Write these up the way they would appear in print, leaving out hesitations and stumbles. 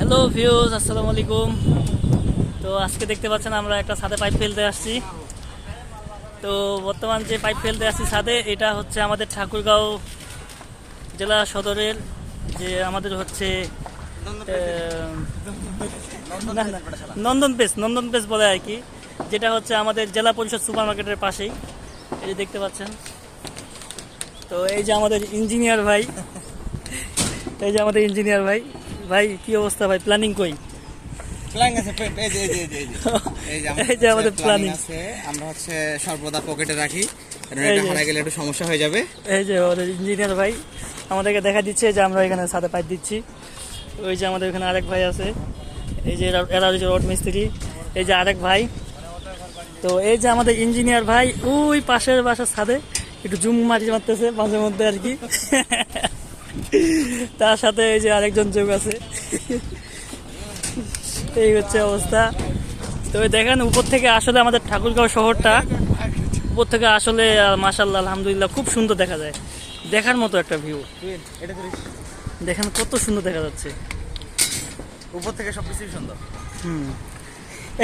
Hello views, আসসালামু আলাইকুম। তো আজকে দেখতে পাচ্ছেন আমরা একটা ছাদে পাইপ ফেলতে আসছি। তো বর্তমান যে পাইপ ফেলতে আসছি ছাদে, এটা হচ্ছে আমাদের ঠাকুরগাঁও জেলা সদরের যে আমাদের হচ্ছে নন্দন পেস বলে আর কি, যেটা হচ্ছে আমাদের জেলা পরিষদ সুপার মার্কেটের পাশেই। এই যে দেখতে পাচ্ছেন। তো এই যে আমাদের ইঞ্জিনিয়ার ভাই, ভাই কি অবস্থা ভাই? প্ল্যানিং কই? এই যে আমাদের প্ল্যানিং আছে, আমরা হচ্ছে সর্বদা পকেটে রাখি, কারণ এটা হারিয়ে গেলে একটু সমস্যা হয়ে যাবে। এই যে আমাদের ইঞ্জিনিয়ার ভাই আমাদেরকে দেখা দিচ্ছে যে আমরা এখানে ছাদে পাইপ দিচ্ছি। ওই যে আমাদের এখানে আরেক ভাই আছে, এই যে এরা হচ্ছে রড মিস্ত্রি। এই যে আরেক ভাই। তো এই যে আমাদের ইঞ্জিনিয়ার ভাই ওই পাশের বাসার ছাদে একটু জুম মারতেছে মাঝে মধ্যে আর কি। তার সাথে এই যে আরেকজন যোগ আছে। এই হচ্ছে অবস্থা। তো দেখেন উপর থেকে আসলে আমাদের ঠাকুরগাঁও শহরটা উপর থেকে আসলে মাশাআল্লাহ আলহামদুলিল্লাহ খুব সুন্দর দেখা যায়, দেখার মতো একটা ভিউ। দেখেন কত সুন্দর দেখা যাচ্ছে উপর থেকে সবকিছু সুন্দর।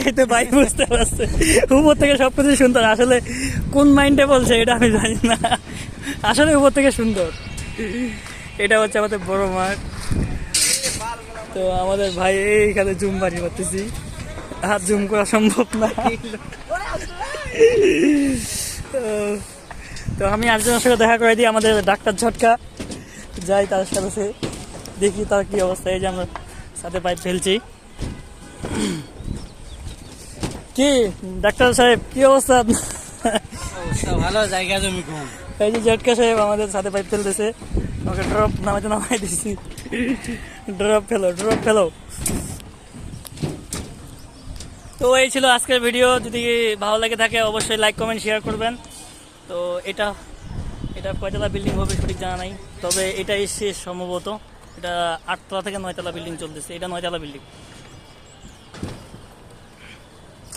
এই তো ভাই বুঝতে পারছে, উপর থেকে সবকিছু সুন্দর। আসলে কোন মাইন্ডে বলছে এটা আমি জানি না, আসলে উপর থেকে সুন্দর। এটা হচ্ছে আমাদের বড় মাঠ। তো আমাদের ভাই এইখানে জুম বাড়ি করতেছি, আর জুম করা সম্ভব না। তো আমি আরেকজনের সাথে দেখা করে দিই, আমাদের ডাক্তার ঝটকা যাই তার সাথে দেখি তার কি অবস্থা। এই যে আমরা সাথে পাইপ ফেলছি। কি ডাক্তার সাহেব কি অবস্থা? ভালো, জায়গা জমি কম। এই যে ঝটকা সাহেব আমাদের সাথে পাইপ ফেলতেছে, ওকে ড্রপ নামাই দিচ্ছি। ড্রপ ফেলো। তো এই ছিল আজকের ভিডিও। যদি ভালো লাগে থাকে অবশ্যই লাইক কমেন্ট শেয়ার করবেন। তো এটা কয়তলা বিল্ডিং হবে সঠিক জানা নাই, তবে এটাই শেষ সম্ভবত। এটা 8তলা থেকে 9তলা বিল্ডিং চলতেছে, এটা 9তলা বিল্ডিং।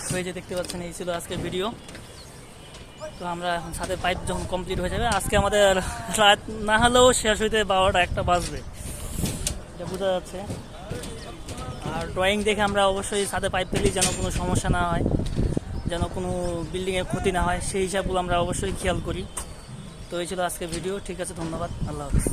তো এই যে দেখতে পাচ্ছেন, এই ছিল আজকের ভিডিও। তো আমরা এখন ছাদের পাইপ যখন কমপ্লিট হয়ে যাবে, আজকে আমাদের রাত না হলেও শেষ হইতে 12টা 1টা বাজবে, এটা বোঝা যাচ্ছে। আর ড্রয়িং দেখে আমরা অবশ্যই ছাদে পাইপ ফেলি যেন কোনো সমস্যা না হয়, যেন কোনো বিল্ডিংয়ের ক্ষতি না হয়, সেই হিসাবগুলো আমরা অবশ্যই খেয়াল করি। তো এই ছিল আজকের ভিডিও। ঠিক আছে, ধন্যবাদ, আল্লাহ হাফিজ।